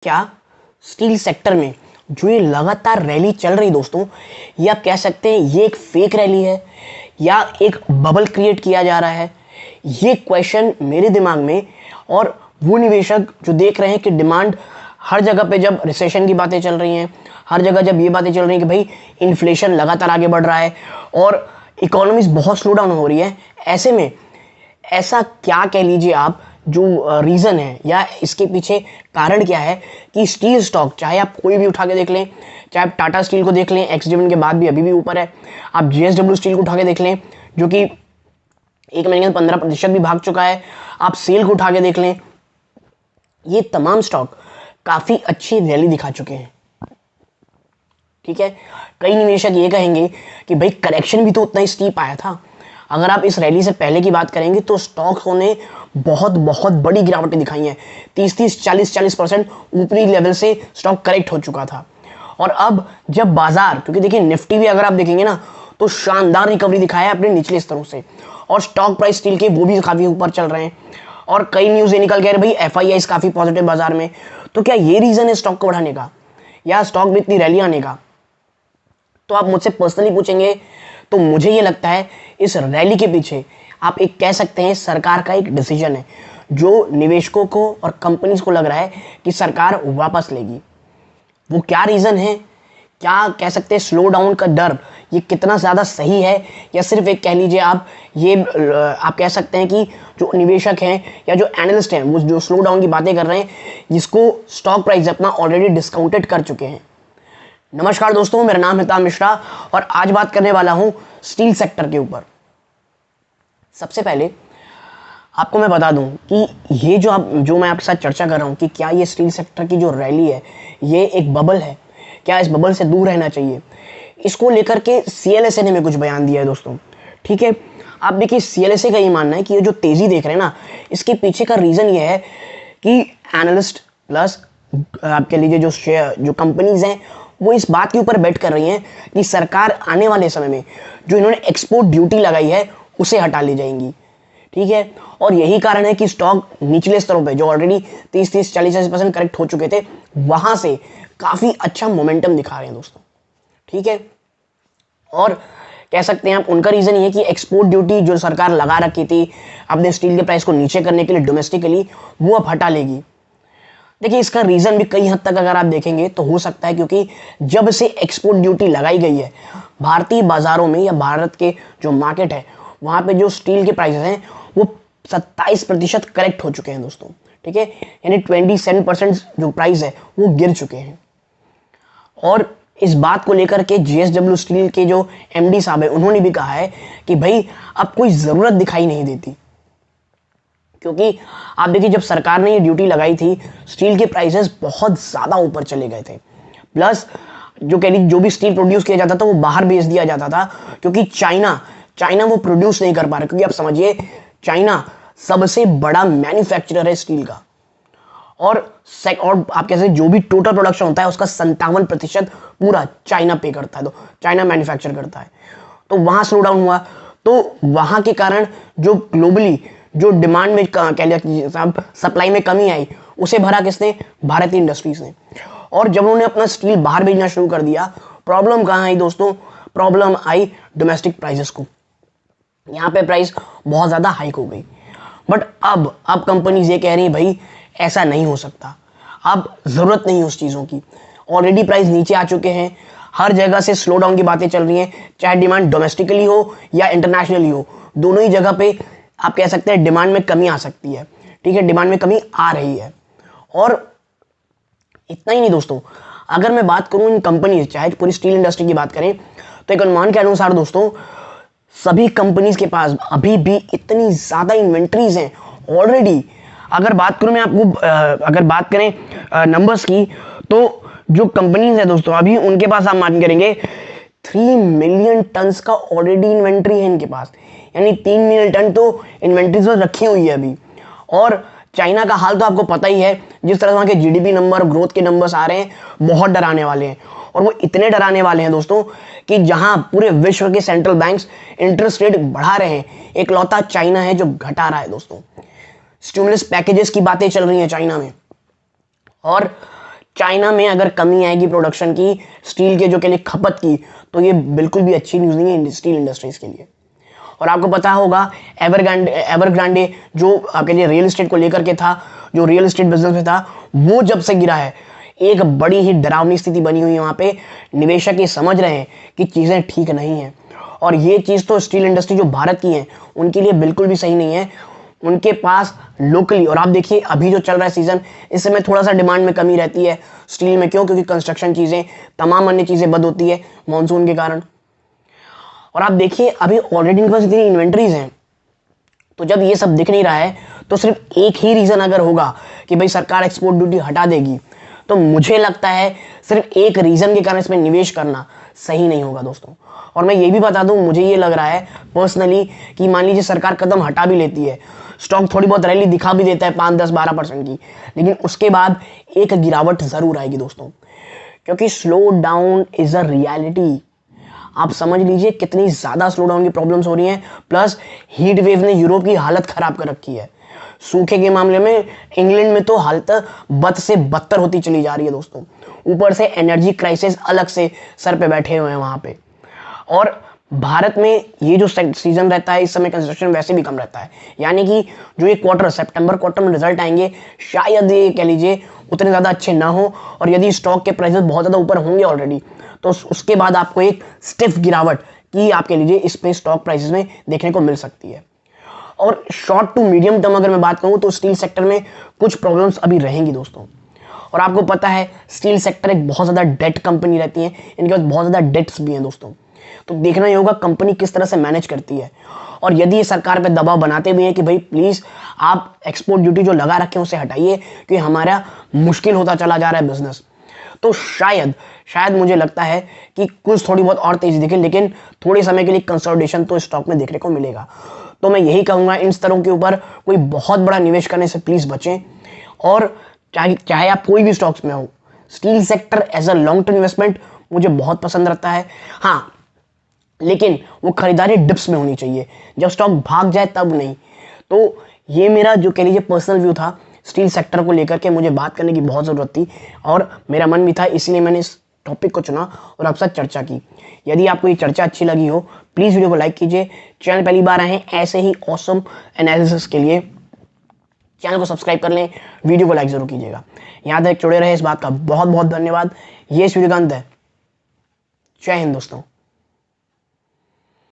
क्या steel sector में जो ये लगातार रैली चल रही दोस्तों, ये आप कह सकते हैं ये एक फेक रैली है या एक बबल क्रिएट किया जा रहा है। ये क्वेश्चन मेरे दिमाग में और वो निवेशक जो देख रहे हैं कि डिमांड हर जगह पे, जब रिसेशन की बातें चल रही हैं, हर जगह जब ये बातें चल रही हैं कि भाई इन्फ्लेशन लगातार आगे बढ़ रहा है और इकोनॉमीज बहुत स्लो डाउन हो रही है, ऐसे में ऐसा क्या कह लीजिए आप जो रीज़न है या इसके पीछे कारण क्या है कि स्टील स्टॉक, चाहे आप कोई भी उठा के देख लें, चाहे आप टाटा स्टील को देख लें, एक्स डिविडेंड के बाद भी अभी भी ऊपर है, आप जेएसडब्ल्यू स्टील को उठा के देख लें जो कि एक महीने में 15% भी भाग चुका है, आप सेल को उठा के देख लें, ये तमाम स्टॉक काफ़ी अच्छी रैली दिखा चुके हैं। ठीक है, कई निवेशक ये कहेंगे कि भाई करेक्शन भी तो उतना ही स्टीप आया था। अगर आप इस रैली से पहले की बात करेंगे तो स्टॉक्स ने बहुत बहुत बड़ी गिरावटें दिखाई हैं, 30-40% ऊपरी लेवल से स्टॉक करेक्ट हो चुका था। और अब जब बाजार, क्योंकि देखिए निफ्टी भी अगर आप देखेंगे ना तो शानदार रिकवरी दिखाया है अपने निचले स्तरों से, और स्टॉक प्राइस स्टील के वो भी काफ़ी ऊपर चल रहे हैं, और कई न्यूज़ ये निकल गए भाई एफआईआई काफ़ी पॉजिटिव बाजार में। तो क्या ये रीज़न है स्टॉक को बढ़ाने का या स्टॉक में इतनी रैली आने का? तो आप मुझसे पर्सनली पूछेंगे तो मुझे ये लगता है इस रैली के पीछे आप एक कह सकते हैं सरकार का एक डिसीजन है जो निवेशकों को और कंपनीज को लग रहा है कि सरकार वापस लेगी। वो क्या रीज़न है, क्या कह सकते हैं स्लो डाउन का डर, ये कितना ज़्यादा सही है या सिर्फ एक कह लीजिए आप ये आप कह सकते हैं कि जो निवेशक हैं या जो एनालिस्ट हैं वो जो स्लो डाउन की बातें कर रहे हैं जिसको स्टॉक प्राइस अपना ऑलरेडी डिस्काउंटेड कर चुके हैं। नमस्कार दोस्तों, मेरा नाम है ताम मिश्रा और आज बात करने वाला हूं स्टील सेक्टर के ऊपर। सबसे पहले आपको मैं बता दूं कि ये जो मैं आपके साथ चर्चा कर रहा हूं कि क्या ये स्टील सेक्टर की जो रैली है ये एक बबल है, क्या इस बबल से दूर रहना चाहिए, इसको लेकर के सीएलएसए ने हमें कुछ बयान दिया है दोस्तों। ठीक है, आप देखिए सीएलएसए का ये मानना है कि ये जो तेजी देख रहे हैं ना, इसके पीछे का रीजन ये है कि एनालिस्ट प्लस आप कह लीजिए जो शेयर जो कंपनीज हैं वो इस बात के ऊपर बेट कर रही हैं कि सरकार आने वाले समय में जो इन्होंने एक्सपोर्ट ड्यूटी लगाई है उसे हटा ले जाएंगी। ठीक है, और यही कारण है कि स्टॉक निचले स्तरों पे जो ऑलरेडी 30-40% करेक्ट हो चुके थे वहां से काफी अच्छा मोमेंटम दिखा रहे हैं दोस्तों। ठीक है, और कह सकते हैं आप उनका रीजन ये है कि एक्सपोर्ट ड्यूटी जो सरकार लगा रखी थी अपने स्टील के प्राइस को नीचे करने के लिए डोमेस्टिकली, वो अब हटा लेगी। देखिए इसका रीजन भी कई हद तक अगर आप देखेंगे तो हो सकता है क्योंकि जब से एक्सपोर्ट ड्यूटी लगाई गई है भारतीय बाजारों में या भारत के जो मार्केट है वहां पे जो स्टील के प्राइसेस हैं वो 27% करेक्ट हो चुके हैं दोस्तों। ठीक है, यानी 27% जो प्राइस है वो गिर चुके हैं। और इस बात को लेकर के जेएसडब्ल्यू स्टील के जो एमडी साहब है उन्होंने भी कहा है कि भाई अब कोई जरूरत दिखाई नहीं देती, क्योंकि आप देखिए जब सरकार ने ये ड्यूटी लगाई थी स्टील के प्राइसेस बहुत ज़्यादा ऊपर चले गए थे, प्लस जो कह लीजिए जो भी स्टील प्रोड्यूस किया जाता था वो बाहर भेज दिया जाता था क्योंकि चाइना वो प्रोड्यूस नहीं कर पा रहा, क्योंकि आप समझिए चाइना सबसे बड़ा मैन्युफैक्चरर है स्टील का, और आप कैसे जो भी टोटल प्रोडक्शन होता है उसका 57% पूरा चाइना पे करता है, तो चाइना मैन्युफैक्चर करता है। तो वहां स्लो डाउन हुआ, तो वहां के कारण जो ग्लोबली जो डिमांड में कह लिया सप्लाई में कमी आई उसे भरा किसने? भारतीय इंडस्ट्रीज ने। और जब उन्होंने अपना स्टील बाहर भेजना शुरू कर दिया, प्रॉब्लम कहां आई दोस्तों? प्रॉब्लम आई डोमेस्टिक प्राइसेस को, यहां पे प्राइस बहुत ज्यादा हाइक हो गई। बट अब कंपनीज ये कह रही है भाई ऐसा नहीं हो सकता, अब जरूरत नहीं उस चीजों की, ऑलरेडी प्राइस नीचे आ चुके हैं, हर जगह से स्लो डाउन की बातें चल रही हैं, चाहे डिमांड डोमेस्टिकली हो या इंटरनेशनली हो, दोनों ही जगह पे आप कह सकते हैं डिमांड में कमी आ सकती है। ठीक है, डिमांड में कमी आ रही है। और इतना ही नहीं दोस्तों, अगर मैं बात करूं इन कंपनीज, चाहे पूरी स्टील इंडस्ट्री की बात करें, तो एक अनुमान के अनुसार दोस्तों सभी कंपनीज के पास अभी भी इतनी ज्यादा इन्वेंट्रीज हैं ऑलरेडी। अगर बात करूं मैं आपको अगर बात करें नंबर्स की, तो जो कंपनीज है दोस्तों अभी उनके पास आप मान करेंगे 3 मिलियन टन्स का ऑलरेडी इन्वेंट्री है इनके पास, यानी 3 मिलियन टन तो इन्वेंट्रीज रखी हुई है अभी। और चाइना का हाल तो आपको पता ही है, जिस तरह वहां के जीडीपी नंबर, ग्रोथ के नंबर्स आ रहे हैं बहुत डराने वाले हैं, और वो इतने डराने वाले हैं दोस्तों कि जहां पूरे विश्व के सेंट्रल बैंक्स इंटरेस्ट रेट बढ़ा रहे हैं, एकलौता चाइना है जो घटा रहा है दोस्तों। स्टिमुलस पैकेजेस की बातें चल रही हैं चाइना में, और चाइना में अगर कमी आएगी प्रोडक्शन की स्टील के जो के लिए खपत की, तो ये बिल्कुल भी अच्छी न्यूज़ नहीं है स्टील इंडस्ट्रीज के लिए। और आपको पता होगा एवरग्रांडे जो आपके लिए रियल एस्टेट को लेकर के था, जो रियल एस्टेट बिजनेस में था, वो जब से गिरा है एक बड़ी ही डरावनी स्थिति बनी हुई है। वहाँ पे निवेशक ये समझ रहे हैं कि चीज़ें ठीक नहीं हैं, और ये चीज़ तो स्टील इंडस्ट्री जो भारत की है उनके लिए बिल्कुल भी सही नहीं है। उनके पास लोकली, और आप देखिए अभी जो चल रहा है सीजन, इस समय थोड़ा सा डिमांड में कमी रहती है स्टील में। क्यों? क्योंकि कंस्ट्रक्शन चीज़ें, तमाम अन्य चीज़ें बंद होती है मानसून के कारण। और आप देखिए अभी ऑलरेडी इनके पास इतनी इन्वेंट्रीज हैं, तो जब ये सब दिख नहीं रहा है तो सिर्फ एक ही रीज़न अगर होगा कि भाई सरकार एक्सपोर्ट ड्यूटी हटा देगी, तो मुझे लगता है सिर्फ एक रीज़न के कारण इसमें निवेश करना सही नहीं होगा दोस्तों। और मैं ये भी बता दूं, मुझे ये लग रहा है पर्सनली कि मान लीजिए सरकार कदम हटा भी लेती है, स्टॉक थोड़ी बहुत रैली दिखा भी देता है 5, 10, 12% की, लेकिन उसके बाद एक गिरावट ज़रूर आएगी दोस्तों, क्योंकि slow down is a reality. आप समझ लीजिए कितनी ज़्यादा स्लो डाउन की प्रॉब्लम्स हो रही हैं, प्लस हीट वेव ने यूरोप की हालत ख़राब कर रखी है। सूखे के मामले में इंग्लैंड में तो हालत बद से बदतर होती चली जा रही है दोस्तों। ऊपर से एनर्जी क्राइसिस अलग से सर पे बैठे हुए हैं वहाँ पे। और भारत में ये जो सीजन रहता है, इस समय कंस्ट्रक्शन वैसे भी कम रहता है, यानी कि जो ये क्वार्टर, सितंबर क्वार्टर में रिजल्ट आएंगे, शायद ये कह लीजिए उतने ज़्यादा अच्छे ना हो। और यदि स्टॉक के प्राइसेस बहुत ज़्यादा ऊपर होंगे ऑलरेडी, तो उसके बाद आपको एक स्टिफ गिरावट की आप कह लीजिए इस पे स्टॉक प्राइसेस में देखने को मिल सकती है। और शॉर्ट टू मीडियम टर्म अगर मैं बात करूं तो स्टील सेक्टर में कुछ प्रॉब्लम्स अभी रहेंगी दोस्तों। और आपको पता है स्टील सेक्टर एक बहुत ज़्यादा डेट कंपनी रहती है, इनके पास बहुत ज़्यादा डेट्स भी हैं दोस्तों। तो देखना ही होगा कंपनी किस तरह से मैनेज करती है। और यदि सरकार पे दबाव बनाते भी हैं कि भाई प्लीज़ आप एक्सपोर्ट ड्यूटी जो लगा रखे हैं उसे हटाइए, क्योंकि हमारा मुश्किल होता चला जा रहा है बिजनेस, तो शायद मुझे लगता है कि कुछ थोड़ी बहुत और तेजी दिखे, लेकिन थोड़े समय के लिए कंसोलिडेशन तो स्टॉक में देखने को मिलेगा। तो मैं यही कहूँगा, इन स्तरों के ऊपर कोई बहुत बड़ा निवेश करने से प्लीज़ बचें। और चाहे आप कोई भी स्टॉक्स में हो, steel sector as a long term investment मुझे बहुत पसंद रहता है। हाँ, लेकिन वो खरीदारी डिप्स में होनी चाहिए, जब स्टॉक भाग जाए तब नहीं। तो ये मेरा जो कह लीजिए पर्सनल व्यू था स्टील सेक्टर को लेकर के। मुझे बात करने की बहुत ज़रूरत थी और मेरा मन भी था, इसीलिए मैंने इस टॉपिक को चुना और आपके साथ चर्चा की। यदि आपको ये चर्चा अच्छी लगी हो, प्लीज़ वीडियो को लाइक कीजिए। चैनल पहली बार आए हैं ऐसे ही ऑसम एनालिसिस के लिए, चैनल को सब्सक्राइब कर लें, वीडियो को लाइक जरूर कीजिएगा। यहाँ तक जुड़े रहे, इस बात का बहुत बहुत धन्यवाद। ये इस वीडियो का अंत है। जय हिंद दोस्तों।